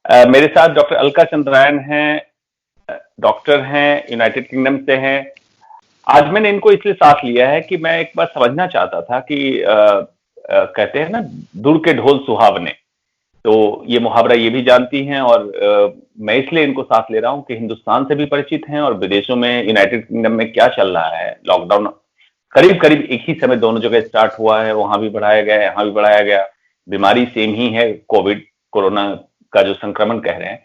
मेरे साथ डॉक्टर अलका चंद्रायन हैं, डॉक्टर हैं, यूनाइटेड किंगडम से हैं। आज मैंने इनको इसलिए साथ लिया है कि मैं एक बार समझना चाहता था कि कहते हैं ना, दूर के ढोल सुहावने। तो ये मुहावरा ये भी जानती हैं और मैं इसलिए इनको साथ ले रहा हूं कि हिंदुस्तान से भी परिचित हैं और विदेशों में, यूनाइटेड किंगडम में क्या चल रहा है। लॉकडाउन करीब करीब एक ही समय दोनों जगह स्टार्ट हुआ है, वहां भी बढ़ाया गया, यहाँ भी बढ़ाया गया। बीमारी सेम ही है, कोविड कोरोना का जो संक्रमण कह रहे हैं।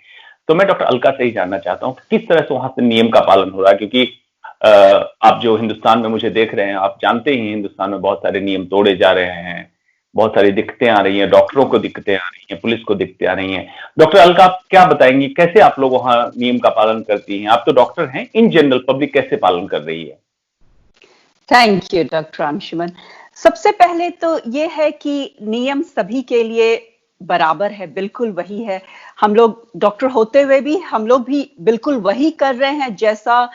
तो मैं डॉक्टर अलका से ही जानना चाहता हूँ किस तरह से वहां से नियम का पालन हो रहा है, क्योंकि आप जो हिंदुस्तान में मुझे देख रहे हैं, आप जानते ही हिंदुस्तान में बहुत सारे नियम तोड़े जा रहे हैं, बहुत सारी दिक्कतें आ रही हैं, डॉक्टरों को दिक्कतें आ रही हैं, पुलिस को दिक्कतें आ रही हैं। डॉक्टर अलका, आप क्या बताएंगी, कैसे आप लोग वहां नियम का पालन करती हैं? आप तो डॉक्टर हैं, इन जनरल पब्लिक कैसे पालन कर रही है? Thank you doctor Anshuman. सबसे पहले तो ये है कि नियम सभी के लिए बराबर है, बिल्कुल वही है। हम लोग डॉक्टर होते हुए भी हम लोग भी बिल्कुल वही कर रहे हैं जैसा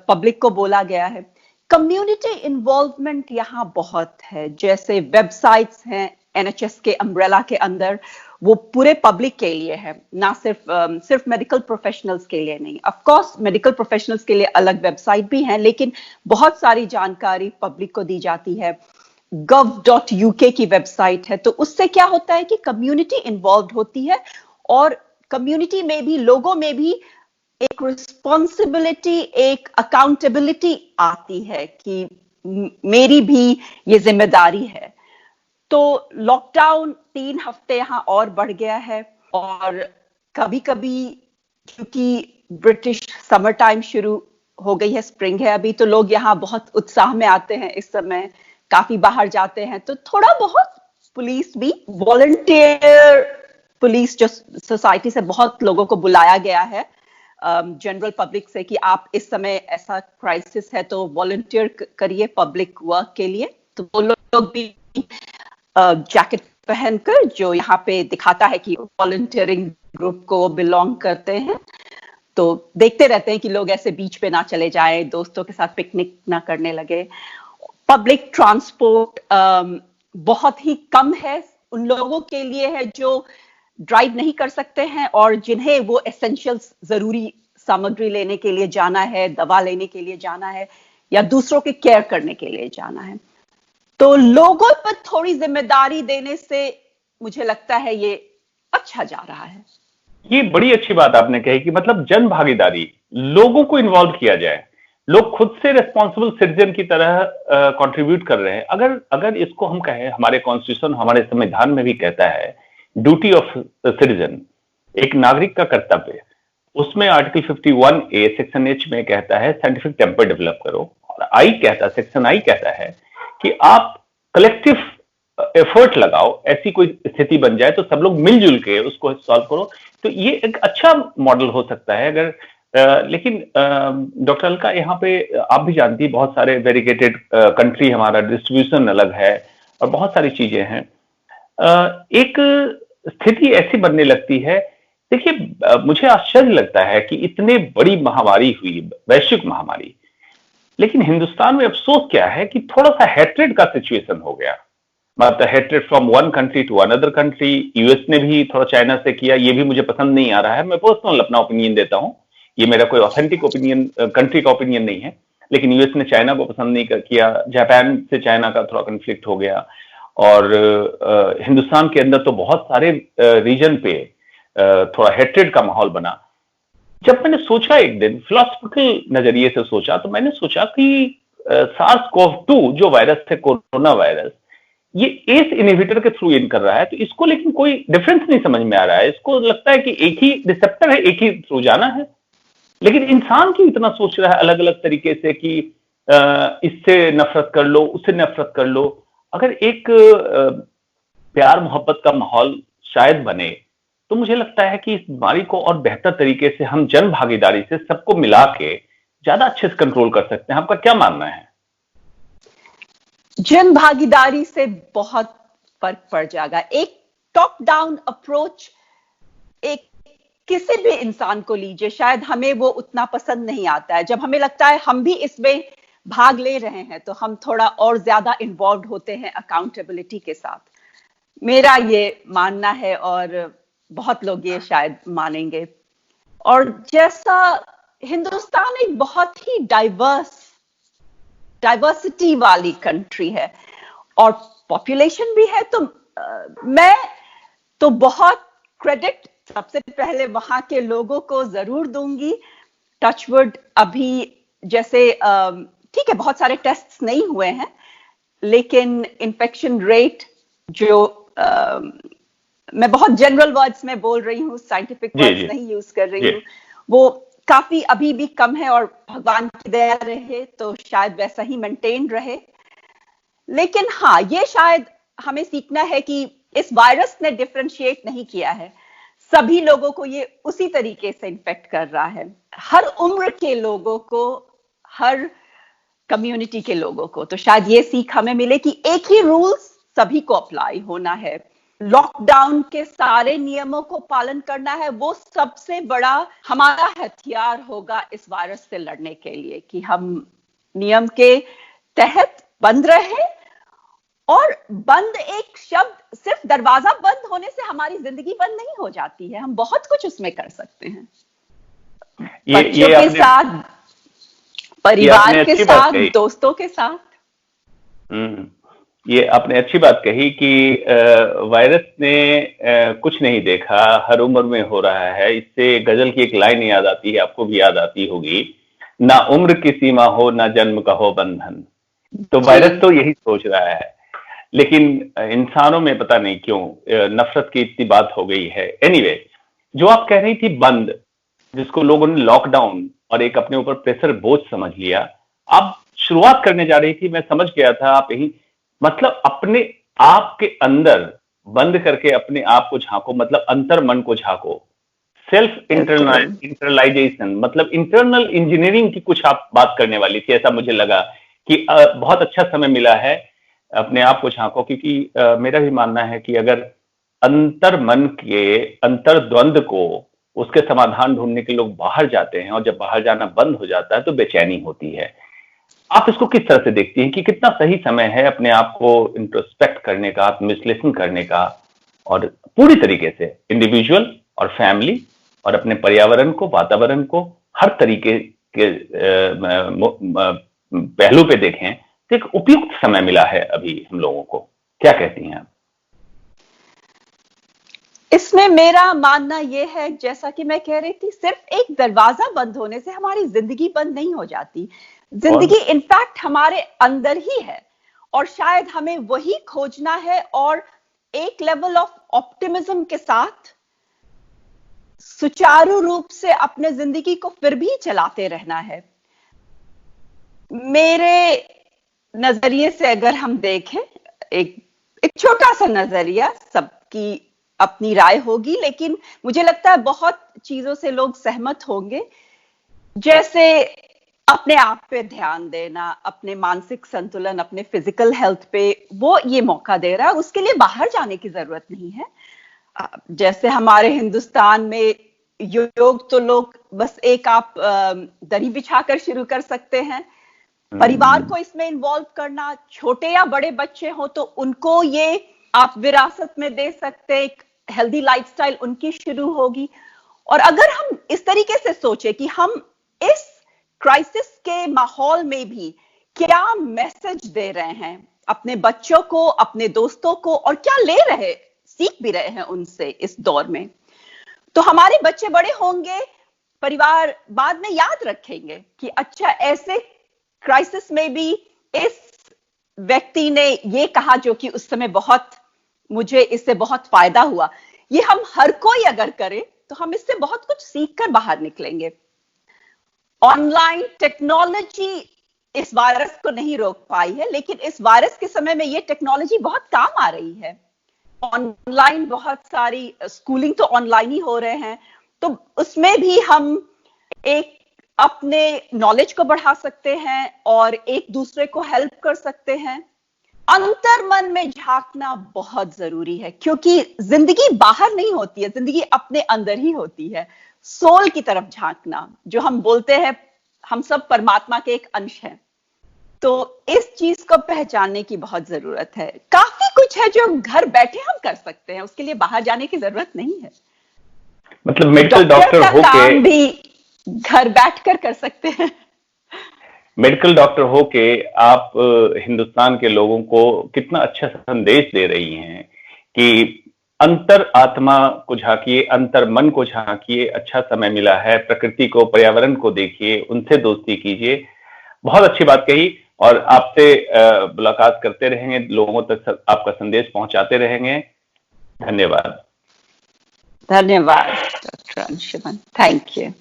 पब्लिक को बोला गया है। कम्युनिटी इन्वॉल्वमेंट यहाँ बहुत है, जैसे वेबसाइट्स हैं एनएचएस के अम्ब्रेला के अंदर, वो पूरे पब्लिक के लिए है, ना सिर्फ मेडिकल प्रोफेशनल्स के लिए नहीं। ऑफ कोर्स मेडिकल प्रोफेशनल्स के लिए अलग वेबसाइट भी है, लेकिन बहुत सारी जानकारी पब्लिक को दी जाती है। gov.uk की वेबसाइट है, तो उससे क्या होता है कि कम्युनिटी इन्वॉल्व होती है और कम्युनिटी में भी, लोगों में भी एक रिस्पॉन्सिबिलिटी, एक अकाउंटेबिलिटी आती है कि मेरी भी ये जिम्मेदारी है। तो लॉकडाउन 3 हफ्ते यहाँ और बढ़ गया है और कभी कभी क्योंकि ब्रिटिश समर टाइम शुरू हो गई है, स्प्रिंग है अभी, तो लोग यहाँ बहुत उत्साह में आते हैं इस समय, काफी बाहर जाते हैं, तो थोड़ा बहुत पुलिस भी, वॉलंटियर पुलिस जो सोसाइटी से बहुत लोगों को बुलाया गया है जनरल पब्लिक से कि आप इस समय ऐसा क्राइसिस है तो वॉलंटियर करिए पब्लिक वर्क के लिए। तो वो लोग भी जैकेट पहनकर, जो यहाँ पे दिखाता है कि वॉलंटियरिंग ग्रुप को बिलोंग करते हैं, तो देखते रहते हैं कि लोग ऐसे बीच पे ना चले जाएं, दोस्तों के साथ पिकनिक ना करने लगे। पब्लिक ट्रांसपोर्ट बहुत ही कम है, उन लोगों के लिए है जो ड्राइव नहीं कर सकते हैं और जिन्हें वो एसेंशियल्स, जरूरी सामग्री लेने के लिए जाना है, दवा लेने के लिए जाना है या दूसरों के केयर करने के लिए जाना है। तो लोगों पर थोड़ी जिम्मेदारी देने से मुझे लगता है ये अच्छा जा रहा है। ये बड़ी अच्छी बात आपने कही कि मतलब जन भागीदारी, लोगों को इन्वॉल्व किया जाए, लोग खुद से रिस्पॉन्सिबल सिटीजन की तरह कंट्रीब्यूट कर रहे हैं। अगर अगर इसको हम कहें, हमारे कॉन्स्टिट्यूशन, हमारे संविधान में भी कहता है ड्यूटी ऑफ सिटीजन, एक नागरिक का कर्तव्य। उसमें आर्टिकल 51A सेक्शन H में कहता है साइंटिफिक टेम्पर डेवलप करो, और आई कहता है, सेक्शन आई कहता है कि आप कलेक्टिव एफर्ट लगाओ, ऐसी कोई स्थिति बन जाए तो सब लोग मिलजुल के उसको सॉल्व करो। तो ये एक अच्छा मॉडल हो सकता है। अगर लेकिन डॉक्टर अलका, यहाँ पे आप भी जानती, बहुत सारे वेरिगेटेड कंट्री, हमारा डिस्ट्रीब्यूशन अलग है और बहुत सारी चीजें हैं। एक स्थिति ऐसी बनने लगती है, देखिए मुझे आश्चर्य लगता है कि इतने बड़ी महामारी हुई, वैश्विक महामारी, लेकिन हिंदुस्तान में अफसोस क्या है कि थोड़ा सा हेट्रेड का सिचुएशन हो गया। मतलब hatred from one country to another country. US ने भी थोड़ा चाइना से किया, ये भी मुझे पसंद नहीं आ रहा है। मैं पर्सनल अपना ओपिनियन देता हूं, ये मेरा कोई ऑथेंटिक ओपिनियन, कंट्री का ओपिनियन नहीं है, लेकिन यूएस ने चाइना को पसंद नहीं किया। जापान से चाइना का थोड़ा कन्फ्लिक्ट हो गया और हिंदुस्तान के अंदर तो बहुत सारे रीजन पे थोड़ा हेट्रेड का माहौल बना। जब मैंने सोचा, एक दिन फिलोसफिकल नजरिए से सोचा, तो मैंने सोचा कि SARS-CoV-2 जो वायरस थे, कोरोना वायरस, ये एस इनहिबिटर के थ्रू इन कर रहा है, तो इसको लेकिन कोई डिफरेंस नहीं समझ में आ रहा है। इसको लगता है कि एक ही रिसेप्टर है, एक ही थ्रू जाना है। लेकिन इंसान क्यों इतना सोच रहा है अलग अलग तरीके से कि इससे नफरत कर लो, उससे नफरत कर लो? अगर एक प्यार मोहब्बत का माहौल शायद बने, तो मुझे लगता है कि इस बीमारी को और बेहतर तरीके से हम जन भागीदारी से सबको मिला के ज्यादा अच्छे से कंट्रोल कर सकते हैं। आपका क्या मानना है? जन भागीदारी से बहुत फर्क पड़ जाएगा। एक टॉप डाउन अप्रोच, एक किसी भी इंसान को लीजिए, शायद हमें वो उतना पसंद नहीं आता है। जब हमें लगता है हम भी इसमें भाग ले रहे हैं तो हम थोड़ा और ज्यादा इन्वॉल्व होते हैं अकाउंटेबिलिटी के साथ। मेरा ये मानना है और बहुत लोग ये शायद मानेंगे। और जैसा हिंदुस्तान एक बहुत ही डाइवर्सिटी वाली कंट्री है और पॉपुलेशन भी है, तो मैं तो बहुत क्रेडिट सबसे पहले वहां के लोगों को जरूर दूंगी। टचवुड अभी जैसे ठीक है, बहुत सारे टेस्ट्स नहीं हुए हैं, लेकिन इन्फेक्शन रेट जो मैं बहुत जनरल वर्ड्स में बोल रही हूँ, साइंटिफिक वर्ड्स नहीं यूज कर रही हूँ, वो काफी अभी भी कम है और भगवान की दया रहे तो शायद वैसा ही मेंटेन रहे। लेकिन हाँ, ये शायद हमें सीखना है कि इस वायरस ने डिफरेंशिएट नहीं किया है, सभी लोगों को ये उसी तरीके से इन्फेक्ट कर रहा है, हर उम्र के लोगों को, हर कम्युनिटी के लोगों को। तो शायद ये सीख हमें मिले कि एक ही रूल्स सभी को अप्लाई होना है, लॉकडाउन के सारे नियमों को पालन करना है, वो सबसे बड़ा हमारा हथियार होगा इस वायरस से लड़ने के लिए, कि हम नियम के तहत बंद रहे। और बंद एक शब्द, सिर्फ दरवाजा बंद होने से हमारी जिंदगी बंद नहीं हो जाती है, हम बहुत कुछ उसमें कर सकते हैं, बच्चों के साथ, परिवार के साथ, दोस्तों के साथ। ये आपने अच्छी बात कही कि वायरस ने कुछ नहीं देखा, हर उम्र में हो रहा है। इससे गजल की एक लाइन याद आती है, आपको भी याद आती होगी, ना उम्र की सीमा हो, ना जन्म का हो बंधन। तो वायरस तो यही सोच रहा है, लेकिन इंसानों में पता नहीं क्यों नफरत की इतनी बात हो गई है। एनीवे, जो आप कह रही थी बंद, जिसको लोगों ने लॉकडाउन और एक अपने ऊपर प्रेशर बोझ समझ लिया, आप शुरुआत करने जा रही थी, मैं समझ गया था आप यही, मतलब अपने आप के अंदर बंद करके अपने आप को झांको, मतलब अंतर मन को झांको, सेल्फ इंटरलाइजेशन, मतलब इंटरनल इंजीनियरिंग की कुछ आप बात करने वाली थी, ऐसा मुझे लगा कि बहुत अच्छा समय मिला है अपने आप को झांको। क्योंकि मेरा भी मानना है कि अगर अंतर मन के अंतर द्वंद को, उसके समाधान ढूंढने के लोग बाहर जाते हैं, और जब बाहर जाना बंद हो जाता है तो बेचैनी होती है। आप इसको किस तरह से देखती हैं कि कितना सही समय है अपने आप को इंट्रोस्पेक्ट करने का, आत्मविश्लेषण करने का, और पूरी तरीके से इंडिविजुअल और फैमिली और अपने पर्यावरण को, वातावरण को हर तरीके के पहलू पे देखें, तो एक उपयुक्त समय मिला है अभी हम लोगों को। क्या कहती हैं आप? इसमें मेरा मानना यह है, जैसा कि मैं कह रही थी, सिर्फ एक दरवाजा बंद होने से हमारी जिंदगी बंद नहीं हो जाती। जिंदगी इनफैक्ट हमारे अंदर ही है, और शायद हमें वही खोजना है और एक लेवल ऑफ ऑप्टिमिज्म के साथ सुचारू रूप से अपने जिंदगी को फिर भी चलाते रहना है। मेरे नजरिए से अगर हम देखें, एक छोटा सा नजरिया, सबकी अपनी राय होगी, लेकिन मुझे लगता है बहुत चीजों से लोग सहमत होंगे। जैसे अपने आप पे ध्यान देना, अपने मानसिक संतुलन, अपने फिजिकल हेल्थ पे वो ये मौका दे रहा है, उसके लिए बाहर जाने की जरूरत नहीं है। जैसे हमारे हिंदुस्तान में योग तो लोग बस एक आप दरी बिछाकर शुरू कर सकते हैं। परिवार को इसमें इन्वॉल्व करना, छोटे या बड़े बच्चे हो तो उनको ये आप विरासत में दे सकते, एक हेल्दी लाइफस्टाइल उनकी शुरू होगी। और अगर हम इस तरीके से सोचे कि हम इस क्राइसिस के माहौल में भी क्या मैसेज दे रहे हैं अपने बच्चों को, अपने दोस्तों को, और क्या ले रहे, सीख भी रहे हैं उनसे इस दौर में, तो हमारे बच्चे बड़े होंगे, परिवार बाद में याद रखेंगे कि अच्छा, ऐसे क्राइसिस में भी इस व्यक्ति ने ये कहा जो कि उस समय मुझे इससे बहुत फायदा हुआ। ये हम हर कोई अगर करे तो हम इससे बहुत कुछ सीख कर बाहर निकलेंगे। ऑनलाइन टेक्नोलॉजी इस वायरस को नहीं रोक पाई है, लेकिन इस वायरस के समय में ये टेक्नोलॉजी बहुत काम आ रही है। ऑनलाइन बहुत सारी स्कूलिंग तो ऑनलाइन ही हो रहे हैं, तो उसमें भी हम एक अपने नॉलेज को बढ़ा सकते हैं और एक दूसरे को हेल्प कर सकते हैं। अंतर मन में झांकना बहुत जरूरी है, क्योंकि जिंदगी बाहर नहीं होती है, जिंदगी अपने अंदर ही होती है। सोल की तरफ झांकना, जो हम बोलते हैं हम सब परमात्मा के एक अंश हैं, तो इस चीज को पहचानने की बहुत जरूरत है। काफी कुछ है जो घर बैठे हम कर सकते हैं, उसके लिए बाहर जाने की जरूरत नहीं है। मतलब मेडिकल डॉक्टर का होके, काम भी घर बैठकर कर सकते हैं। मेडिकल डॉक्टर होके आप हिंदुस्तान के लोगों को कितना अच्छा संदेश दे रही हैं कि अंतर आत्मा को झांकिए, अंतर मन को झांकिए, अच्छा समय मिला है, प्रकृति को, पर्यावरण को देखिए, उनसे दोस्ती कीजिए। बहुत अच्छी बात कही। और आपसे मुलाकात करते रहेंगे, लोगों तक आपका संदेश पहुंचाते रहेंगे। धन्यवाद। धन्यवाद डॉक्टर अंशुमन, थैंक यू।